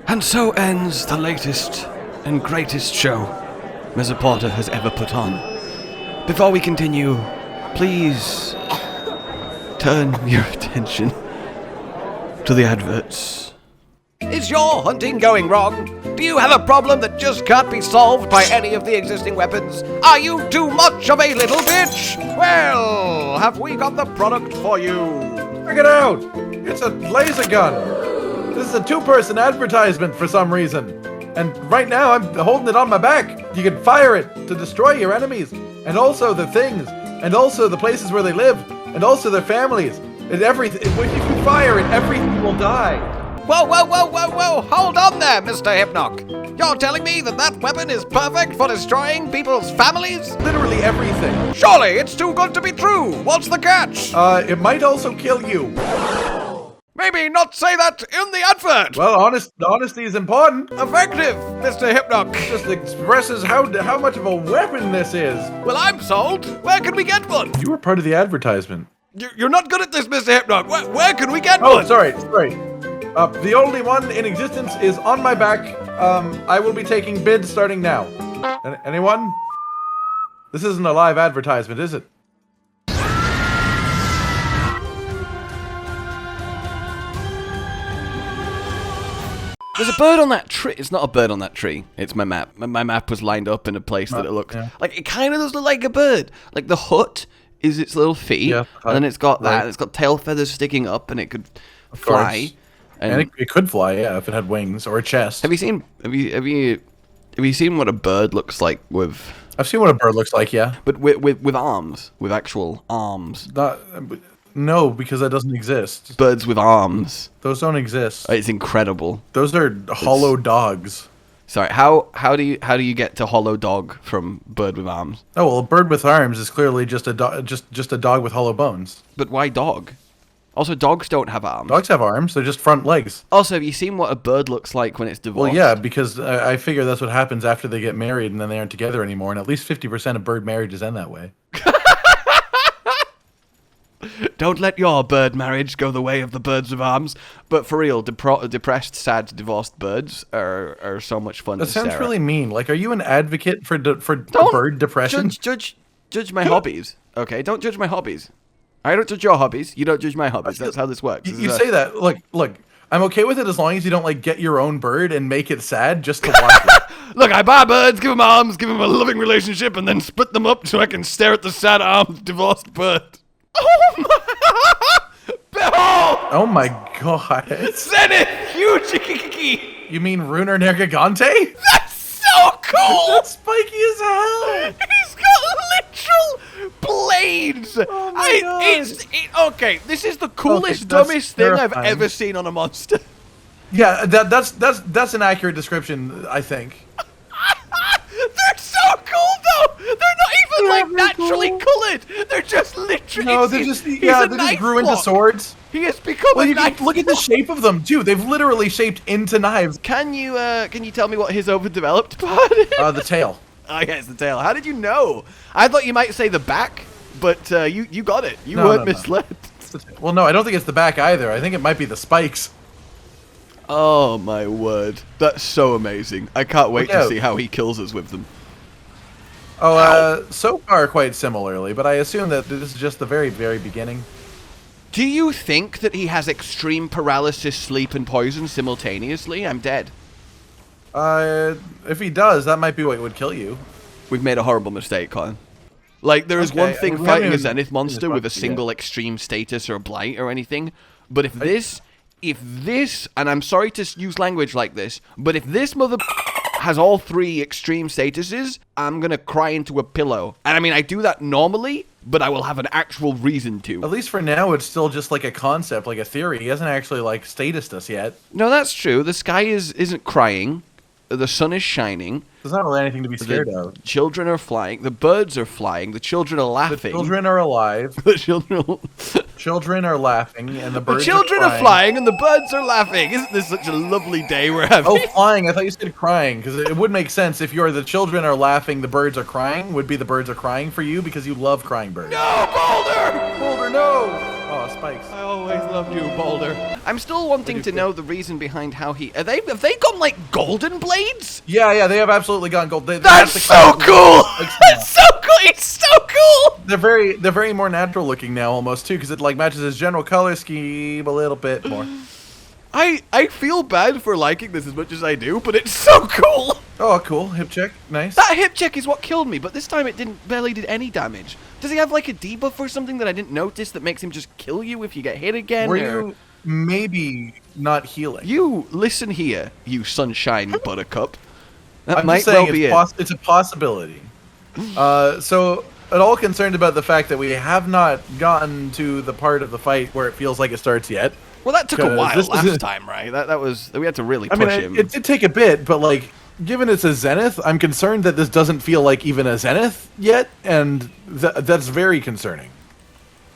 And so ends the latest and greatest show Mr. Porter has ever put on. Before we continue, please turn your attention to the adverts. Is your hunting going wrong? Do you have a problem that just can't be solved by any of the existing weapons? Are you too much of a little bitch? Well, have we got the product for you? Check it out! It's a laser gun! This is a two-person advertisement for some reason. And right now, I'm holding it on my back. You can fire it to destroy your enemies. And also the things. And also the places where they live. And also their families. And everything. If you fire it, everything will die. Whoa, whoa, whoa, whoa, whoa! Hold on there, Mr. Hypnoc. You're telling me that that weapon is perfect for destroying people's families? Literally everything. Surely it's too good to be true. What's the catch? It might also kill you. Maybe not say that in the advert. Well, honesty is important. Effective, Mr. Hypnoc. Just expresses how much of a weapon this is. Well, I'm sold. Where can we get one? You were part of the advertisement. You're not good at this, Mr. Hypnoc. Where can we get one? Oh, sorry. The only one in existence is on my back. I will be taking bids starting now. Anyone? This isn't a live advertisement, is it? There's a bird on that tree. It's not a bird on that tree. It's my map. My map was lined up in a place that it looks like it kind of does look like a bird. Like the hut is its little feet, and then it's got that. It's got tail feathers sticking up, and it could fly. And it could fly, yeah, if it had wings or a chest. Have you seen what a bird looks like with? I've seen what a bird looks like, yeah. But with arms, with actual arms. No, because that doesn't exist. Birds with arms. Those don't exist. It's incredible. Those are hollow dogs. Sorry, how do you get to hollow dog from bird with arms? Oh well, a bird with arms is clearly just a dog with hollow bones. But why dog? Also, dogs don't have arms. Dogs have arms. They're just front legs. Also, have you seen what a bird looks like when it's divorced? Well, yeah, because I figure that's what happens after they get married and then they aren't together anymore. And at least 50% of bird marriages end that way. Don't let your bird marriage go the way of the birds with arms. But for real, depressed, sad, divorced birds are so much fun to stare at. That sounds really mean. Like, are you an advocate for bird depression? Judge my hobbies, okay? Don't judge my hobbies. I don't judge your hobbies. You don't judge my hobbies. That's how this works. You say that. Look, I'm okay with it as long as you don't, like, get your own bird and make it sad just to watch it. Look, I buy birds, give them arms, give them a loving relationship, and then split them up so I can stare at the sad armed divorced bird. Oh my! Behold! Oh my god. Zenith Hyujikiki! You mean RUINER NERGIGANTE? That's so cool! That's spiky as hell! He's got literal blades! Oh my god. Okay, this is the coolest, dumbest thing I've ever seen on a monster. Yeah, that's an accurate description, I think. They're so cool though! They're not even like naturally colored! They're just literally... No, they're just grew into swords. He has become a knife. Look at the shape of them, too. They've literally shaped into knives. Can you tell me what his overdeveloped part is? The tail. Oh yeah, it's the tail. How did you know? I thought you might say the back, but you got it. You weren't misled. Well, no, I don't think it's the back either. I think it might be the spikes. Oh my word. That's so amazing. I can't wait to see how he kills us with them. Oh, so far quite similarly, but I assume that this is just the very, very beginning. Do you think that he has extreme paralysis, sleep, and poison simultaneously? I'm dead. If he does, that might be what would kill you. We've made a horrible mistake, Colin. Like, there is one thing fighting a Zenith monster with a single extreme status or blight or anything, but if this, and I'm sorry to use language like this, but if this mother has all three extreme statuses, I'm gonna cry into a pillow. And I mean, I do that normally, but I will have an actual reason to. At least for now, it's still just like a concept, like a theory. He hasn't actually, like, statused us yet. No, that's true. The sky isn't crying. The sun is shining. There's not really anything to be scared of. Children are flying. The birds are flying. The children are laughing. The children are alive. The children are laughing, and the birds The children are flying, and the birds are laughing. Isn't this such a lovely day we're having? Oh, flying. I thought you said crying, because it would make sense if the children are laughing, the birds are crying, would be the birds are crying for you, because you love crying birds. No, Boulder! Boulder, no! Oh, spikes. I always loved you, Boulder. I'm still wanting to know the reason behind how he... Have they gone, like, golden blades? Yeah, they have absolutely gone gold. That's so cool! That's so cool! It's so cool! They're very more natural looking now, almost, too, because it, like, matches his general color scheme a little bit more. I feel bad for liking this as much as I do, but it's so cool! Oh, cool. Hip check. Nice. That hip check is what killed me, but this time it barely did any damage. Does he have like a debuff or something that I didn't notice that makes him just kill you if you get hit again? Were you maybe not healing? You listen here, you sunshine buttercup. That I'm might just saying well be it's a possibility. So at all concerned about the fact that we have not gotten to the part of the fight where it feels like it starts yet. Well, that took a while last time, right? That was we had to really push him. It did take a bit, but like, given it's a Zenith, I'm concerned that this doesn't feel like even a Zenith yet, and that's very concerning.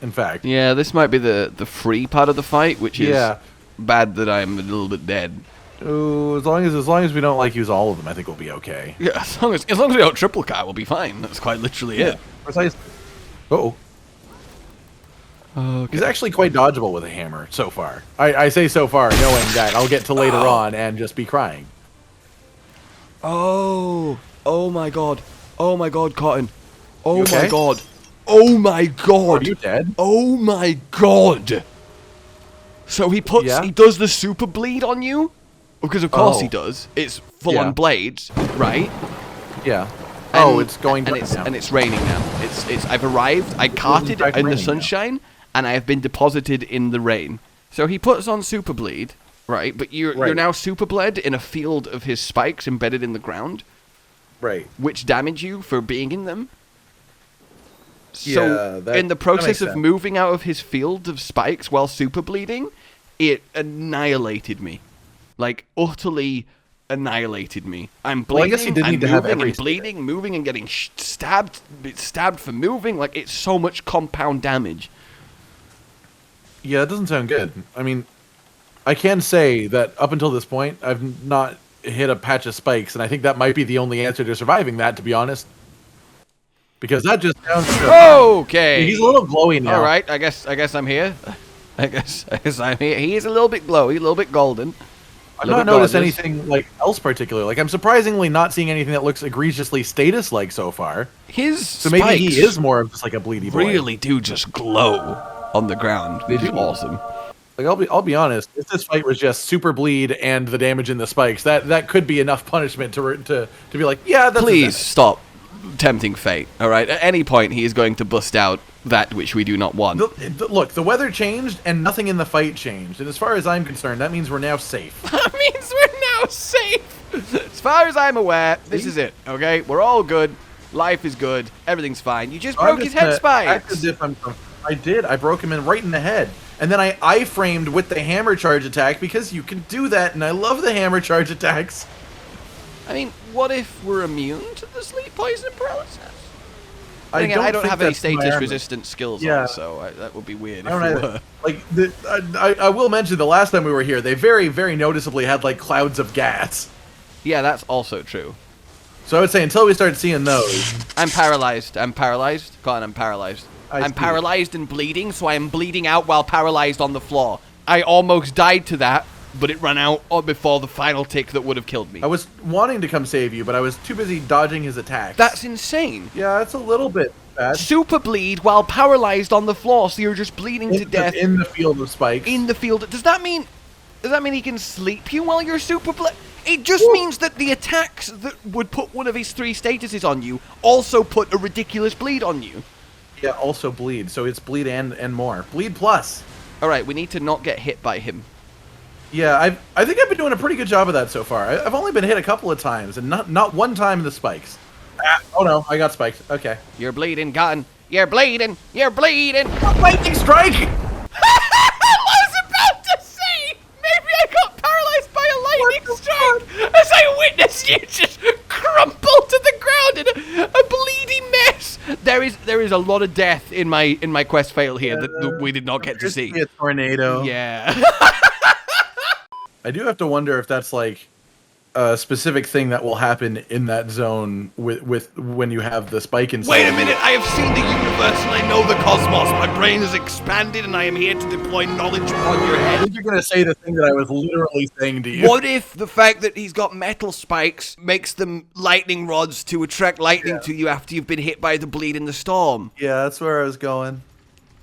In fact. Yeah, this might be the free part of the fight, which is bad that I'm a little bit dead. Ooh, as long as we don't like use all of them, I think we'll be okay. Yeah, as long as we don't triple cut, we'll be fine. That's quite literally it. Precisely. Uh-oh. Okay. He's actually quite dodgeable with a hammer so far. I say so far, knowing that I'll get to later on and just be crying. Oh my god. Oh my god, Cotton. Oh okay? my god. Oh my god. Are you dead? Oh my god. So he does the super bleed on you? Because of course he does. It's full on blades, right? Yeah. And, it's going down. And it's raining now. I've arrived, I carted in the sunshine, and I have been deposited in the rain. So he puts on super bleed, right? But you're now super bled in a field of his spikes embedded in the ground. Right. Which damage you for being in them. Yeah, So in the process of moving out of his field of spikes while super bleeding, it annihilated me. Like, utterly annihilated me. I'm bleeding, well, I guess he didn't need to have every bleeding, moving, and getting stabbed for moving. Like, it's so much compound damage. Yeah, that doesn't sound good. I mean, I can say that up until this point, I've not hit a patch of spikes, and I think that might be the only answer to surviving that, to be honest. Because that just sounds good. Okay. He's a little glowy now. All right, I guess I'm here. I guess I'm here. He is a little bit glowy, a little bit golden. I've not noticed anything like else particular. Like, I'm surprisingly not seeing anything that looks egregiously status-like so far. So maybe he is more of just like a bleedy boy. Really do just glow on the ground. They do awesome. Like, I'll be honest. If this fight was just super bleed and the damage in the spikes, that could be enough punishment to be like, yeah, that's. Please stop tempting fate. All right. At any point, he is going to bust out that which we do not want. Look, the weather changed and nothing in the fight changed. And as far as I'm concerned, that means we're now safe. That means we're now safe. As far as I'm aware, this is it. Okay, we're all good. Life is good. Everything's fine. You just broke his head spikes. As if I did. I broke him right in the head. And then I framed with the hammer charge attack because you can do that, and I love the hammer charge attacks. I mean, what if we're immune to the sleep poison and paralysis? I don't have any status-resistant skills on, so that would be weird if we were. Like, I will mention the last time we were here, they very, very noticeably had, like, clouds of gas. Yeah, that's also true. So I would say until we start seeing those... I'm paralyzed. I'm paralyzed. Colin, I'm paralyzed. I'm paralyzed and bleeding, so I am bleeding out while paralyzed on the floor. I almost died to that, but it ran out before the final tick that would have killed me. I was wanting to come save you, but I was too busy dodging his attacks. That's insane. Yeah, it's a little bit bad. Super bleed while paralyzed on the floor, so you're just bleeding to death. In the field of spikes. In the field. Does that mean he can sleep you while you're super bleed? It just means that the attacks that would put one of his 3 statuses on you also put a ridiculous bleed on you. Yeah, also bleed. So it's bleed and more. Bleed plus. All right, we need to not get hit by him. Yeah, I think I've been doing a pretty good job of that so far. I've only been hit a couple of times, and not one time in the spikes. Oh no, I got spiked. Okay. You're bleeding, Cotton. You're bleeding. You're bleeding. Lightning strike! I was about to say, maybe I got paralyzed by a lightning strike as I witnessed you just crumple to the ground in a bleeding mess. There is a lot of death in my quest fail here that we did not get to see. A tornado. Yeah. I do have to wonder if that's like a specific thing that will happen in that zone with when you have the spike inside. Wait a minute, I have seen the universe and I know the cosmos. My brain has expanded and I am here to deploy knowledge upon your I head. think you're gonna say the thing that I was literally saying to you. What if the fact that he's got metal spikes makes them lightning rods to attract lightning to you after you've been hit by the bleed in the storm? Yeah, that's where I was going.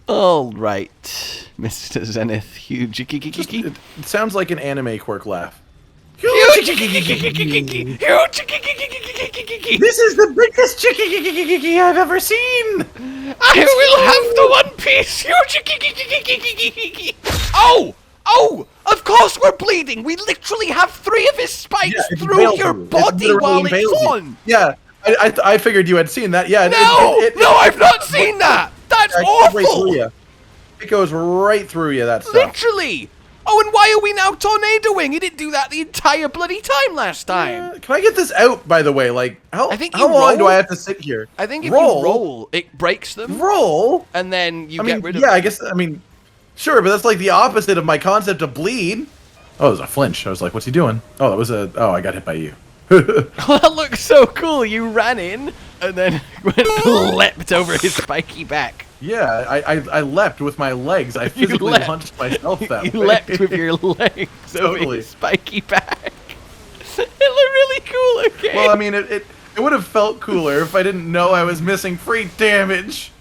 All right, Mr. Zenith Hyujikiki. It sounds like an anime quirk laugh. This is the biggest chickikikiki I've ever seen! I will have the One Piece! Oh! Oh! Of course we're bleeding! We literally have 3 of his spikes through your body while it's on! Yeah, I figured you had seen that. Yeah. No, I've not seen that! That's awful! It goes right through you, that stuff. Literally! Oh, and why are we now tornadoing? He didn't do that the entire bloody time last time. Can I get this out, by the way? Like, how long do I have to sit here? I think if you roll, it breaks them. Roll? And then you get rid of I guess, sure, but that's like the opposite of my concept of bleed. Oh, it was a flinch. I was like, what's he doing? Oh, I got hit by you. That looks so cool. You ran in and then leapt over his spiky back. Yeah, I leapt with my legs. I physically launched myself that way. You leapt with your legs over his spiky back. It looked really cool, okay? Well, I mean, it would have felt cooler if I didn't know I was missing free damage.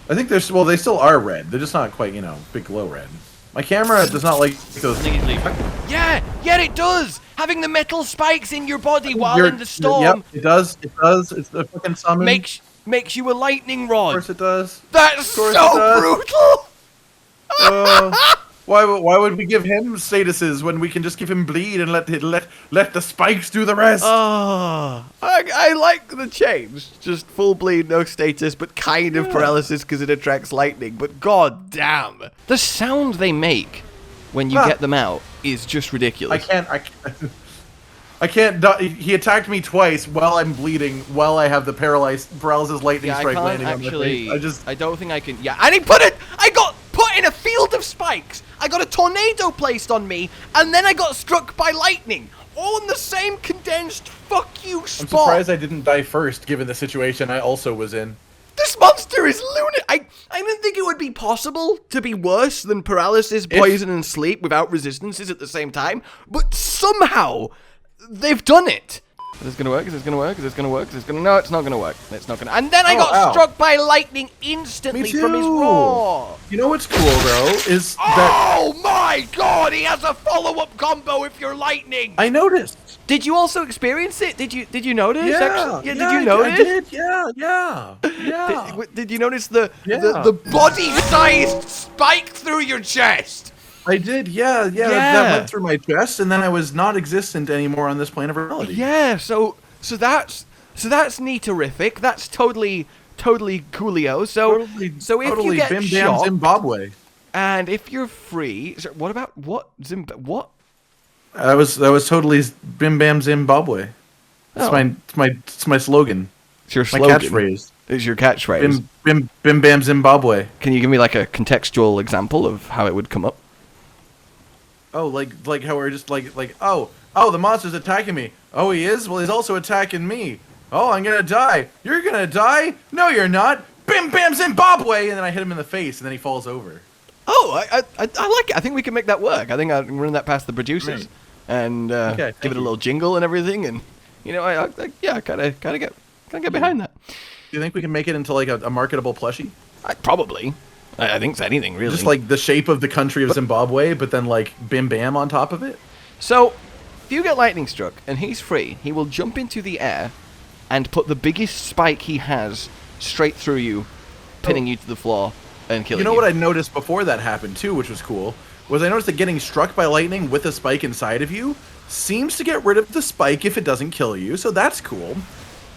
I think they still are red. They're just not quite, big glow red. My camera does not like those. Yeah, it does! Having the metal spikes in your body while in the storm. Yep, it does. It's the fucking summon. Makes you a lightning rod. Of course it does. That's so brutal! Why would we give him statuses when we can just give him bleed and let the spikes do the rest? I like the change. Just full bleed, no status, but kind of paralysis because it attracts lightning. But god damn, the sound they make when you get them out is just ridiculous. I can't. He attacked me twice while I'm bleeding, while I have the paralysis lightning strike landing on my face. I don't think I can. Yeah, and I got put in a field of spikes. I got a tornado placed on me, and then I got struck by lightning. All in the same condensed fuck you spot. I'm surprised I didn't die first, given the situation I also was in. This monster is lunatic. I didn't think it would be possible to be worse than paralysis, poison, and sleep without resistances at the same time, but somehow they've done it. Is this gonna work? Is this gonna work? Is this gonna work? No, it's not gonna work. It's not gonna. And then I got struck by lightning instantly from his raw. You know what's cool though is oh my god, he has a follow-up combo if you're lightning. I noticed. Did you also experience it? Did you notice? Yeah. Did you notice? I did. Yeah. Did you notice the body-sized spike through your chest? I did, yeah. That went through my chest, and then I was not existent anymore on this plane of reality. Yeah, so that's neaterific. That's totally coolio. So if you get shot, Zimbabwe. And if you're free, what about what? That was totally Bim Bam Zimbabwe. It's my slogan. It's your slogan. My catchphrase. It's your catchphrase. Bim Bam Zimbabwe. Can you give me like a contextual example of how it would come up? Oh, like how we're just like oh the monster's attacking me. Oh, he is? Well, he's also attacking me. Oh, I'm gonna die. You're gonna die? No, you're not. Bim Bam Zimbabwe, and then I hit him in the face, and then he falls over. Oh, I like it. I think we can make that work. I think I can run that past the producers and give it a little jingle and everything, and I kind of get behind that. Do you think we can make it into like a marketable plushie? Probably. I think it's anything really. Just like the shape of the country of Zimbabwe, but then like Bim Bam on top of it. So, if you get lightning struck and he's free, he will jump into the air and put the biggest spike he has straight through you, pinning you to the floor and killing you. You know what I noticed before that happened too, which was cool, was I noticed that getting struck by lightning with a spike inside of you seems to get rid of the spike if it doesn't kill you, so that's cool.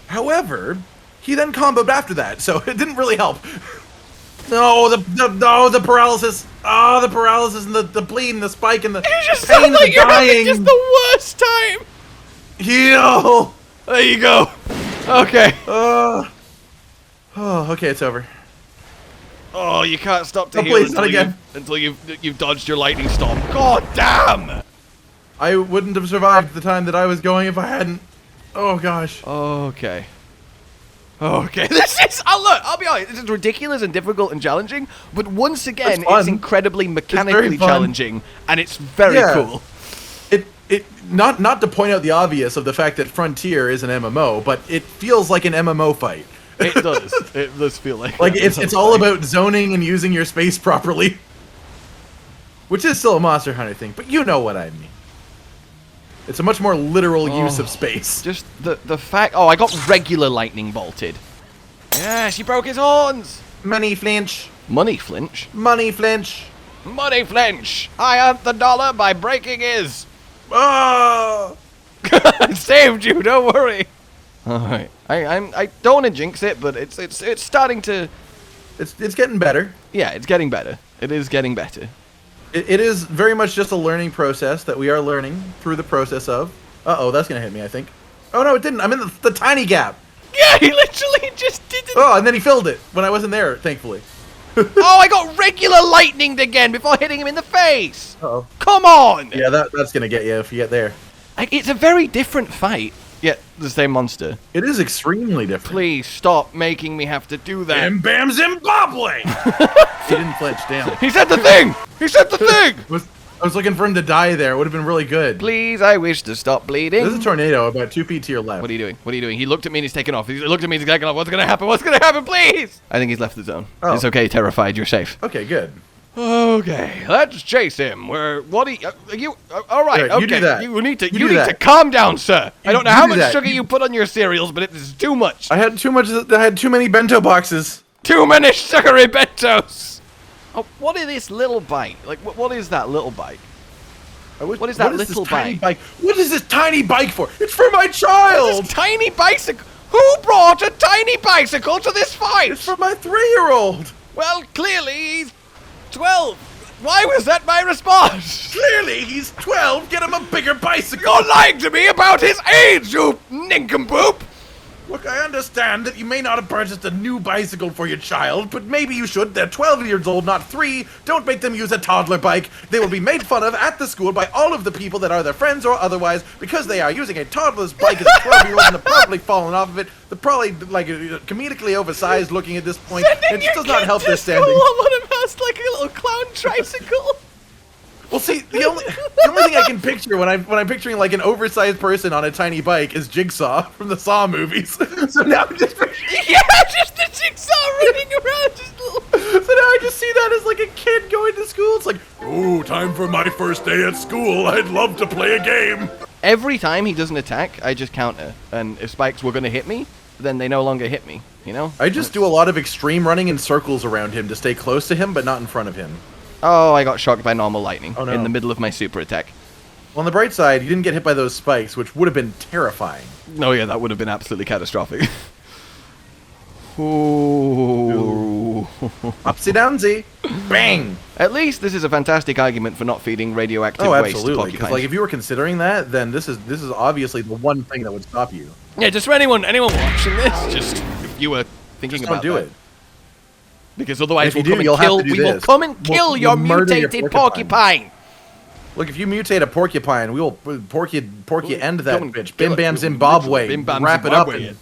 However, he then comboed after that, so it didn't really help. No, the paralysis. Oh, the paralysis and the bleed and the spike and the pain like of dying. Just the worst time. Heal. There you go. Okay. Okay, it's over. Oh, you can't stop to heal until you've dodged your lightning storm. God damn! I wouldn't have survived the time that I was going if I hadn't. Oh gosh. Okay. Okay, this is, look, I'll be honest, this is ridiculous and difficult and challenging, but once again, it's incredibly mechanically challenging, and it's very cool. Not to point out the obvious of the fact that Frontier is an MMO, but it feels like an MMO fight. It does. It does feel like it's all about zoning and using your space properly. Which is still a Monster Hunter thing, but you know what I mean. It's a much more literal use of space. Just the fact... Oh, I got regular lightning bolted. Yeah, she broke his horns. Money flinch. Money flinch? Money flinch. Money flinch. I earned the dollar by breaking his... Oh! I saved you, don't worry. Alright. I don't want to jinx it, but it's starting to... It's getting better. Yeah, it's getting better. It is getting better. It is very much just a learning process that we are learning through the process of... Uh-oh, that's going to hit me, I think. Oh, no, it didn't. I'm in the tiny gap. Yeah, he literally just didn't... Oh, and then he filled it when I wasn't there, thankfully. Oh, I got regular lightninged again before hitting him in the face. Uh-oh. Come on! Yeah, that's going to get you if you get there. It's a very different fight, yet the same monster. It is extremely different. Please stop making me have to do that. Bam Bam Zimbabwe! He didn't flinch, damn. He said the thing! He said the thing! I was looking for him to die there. It would have been really good. Please, I wish to stop bleeding. There's a tornado about 2 feet to your left. What are you doing? What are you doing? He looked at me and he's taking off. He looked at me and he's taking off. What's going to happen? What's going to happen, please? I think he's left the zone. Oh. It's okay, terrified. You're safe. Okay, good. Okay, let's chase him. All right, okay. You do that. You need to calm down, sir. I don't know how much sugar you put on your cereals, but it is too much. I had too many bento boxes. Too many sugary bentos. Oh, what is this little bike? Like, what is that little bike? What is that little bike? What is this tiny bike for? It's for my child! This tiny bicycle? Who brought a tiny bicycle to this fight? It's for my 3-year-old! Well, clearly he's 12. Why was that my response? Clearly he's 12, get him a bigger bicycle! You're lying to me about his age, you nincompoop! Look, I understand that you may not have purchased a new bicycle for your child, but maybe you should. They're 12 years old, not 3. Don't make them use a toddler bike. They will be made fun of at the school by all of the people that are their friends or otherwise because they are using a toddler's bike as a 12-year-old and have probably fallen off of it. They're probably, like, comedically oversized looking at this point. It just does not help their standing. One of them has, like, a little clown tricycle. Well, see, the only thing I can picture when I'm picturing like an oversized person on a tiny bike is Jigsaw from the Saw movies. So now I'm just just the Jigsaw running around, just little. So now I just see that as like a kid going to school. It's like, oh, time for my first day at school. I'd love to play a game. Every time he doesn't attack, I just counter, and if spikes were gonna hit me, then they no longer hit me. You know? I just do a lot of extreme running in circles around him to stay close to him, but not in front of him. Oh, I got shocked by normal lightning in the middle of my super attack. Well, on the bright side, you didn't get hit by those spikes, which would have been terrifying. No, yeah, that would have been absolutely catastrophic. Ooh. Upsy downsy. Bang! At least this is a fantastic argument for not feeding radioactive waste to absolutely. Because like, if you were considering that, then this is obviously the one thing that would stop you. Yeah, just for anyone watching this, just if you were thinking about don't do that. it. Because otherwise we will come and kill your mutated porcupine. Look, if you mutate a porcupine, we will porky end that bitch. Bim Bam Zimbabwe. Wrap it up and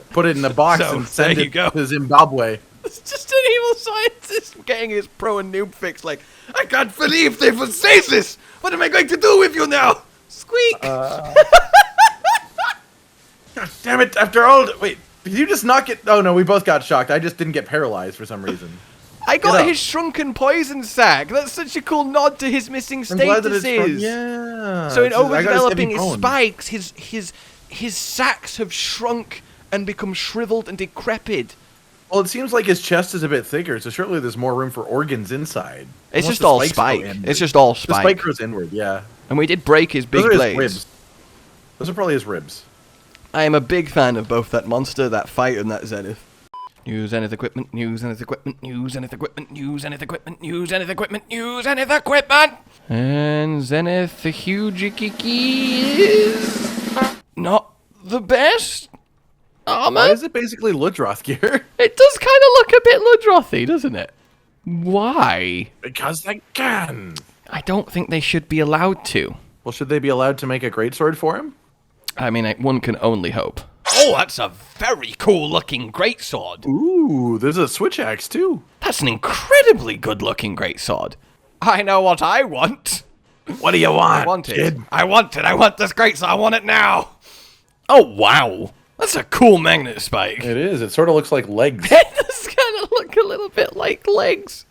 put it in a box and send it to Zimbabwe. It's just an evil scientist getting his Pro and Noob fix. Like, I can't believe they would say this. What am I going to do with you now? Squeak. God damn it! After all, wait. Did you just not get... Oh, no, we both got shocked. I just didn't get paralyzed for some reason. I got his shrunken poison sack. That's such a cool nod to his missing statuses. Yeah. So in overdeveloping his spikes, his sacks have shrunk and become shriveled and decrepit. Well, it seems like his chest is a bit thicker, so surely there's more room for organs inside. It's just all spike. It's just all spike. The spike goes inward, yeah. And we did break his big blades. His ribs. Those are probably his ribs. I am a big fan of both that monster, that fight, and that Zenith. New Zenith equipment, new Zenith equipment, new Zenith equipment, new Zenith equipment, new Zenith equipment, new Zenith equipment! And Zenith Hyujikiki is not the best armor. Why is it basically Ludroth gear? It does kind of look a bit Ludrothy, doesn't it? Why? Because they can. I don't think they should be allowed to. Well, should they be allowed to make a greatsword for him? I mean, one can only hope. Oh, that's a very cool-looking greatsword. Ooh, there's a switch axe, too. That's an incredibly good-looking greatsword. I know what I want. What do you want, I want it. kid? I want it. I want this greatsword. I want it now. Oh, wow. That's a cool magnet spike. It is. It sort of looks like legs. It does kind of look a little bit like legs.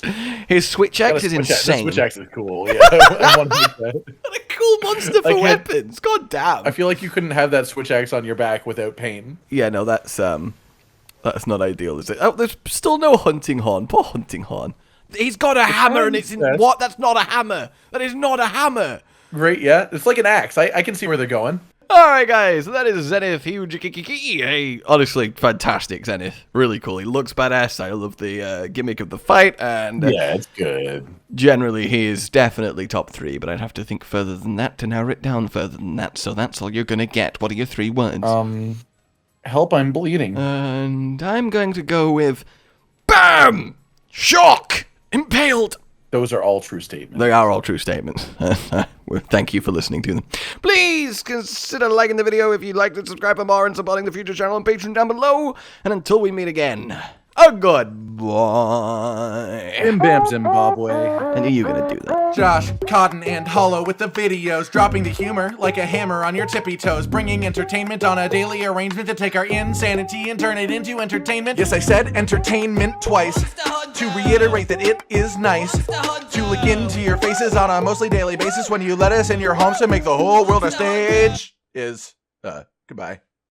His switch axe is insane. The switch axe is cool, yeah. I want to make that. What a cool monster for weapons. God damn. I feel like you couldn't have that switch axe on your back without pain. Yeah, no, that's not ideal, is it? Oh, there's still no hunting horn. Poor hunting horn. He's got a hammer and it's in... What? That's not a hammer. That is not a hammer. Great, yeah. It's like an axe. I can see where they're going. Alright guys, that is Zenith Hyujikiki. Hey, honestly, fantastic Zenith. Really cool. He looks badass. I love the gimmick of the fight, and yeah, it's good. Generally, he is definitely top 3, but I'd have to think further than that to narrow it down further than that, so that's all you're gonna get. What are your 3 words? Help, I'm bleeding. And I'm going to go with BAM! Shock! Impaled! Those are all true statements. They are all true statements. Thank you for listening to them. Please consider liking the video if you'd like to subscribe for more and supporting the future channel on Patreon down below. And until we meet again, a goodbye. Bam Zimbabwe. And are you gonna do that? Josh, Cotton, and Hollow with the videos, dropping the humor like a hammer on your tippy toes, bringing entertainment on a daily arrangement to take our insanity and turn it into entertainment. Yes, I said entertainment twice, to reiterate that it is nice to look into your faces on a mostly daily basis when you let us in your homes to make the whole world a stage. Goodbye.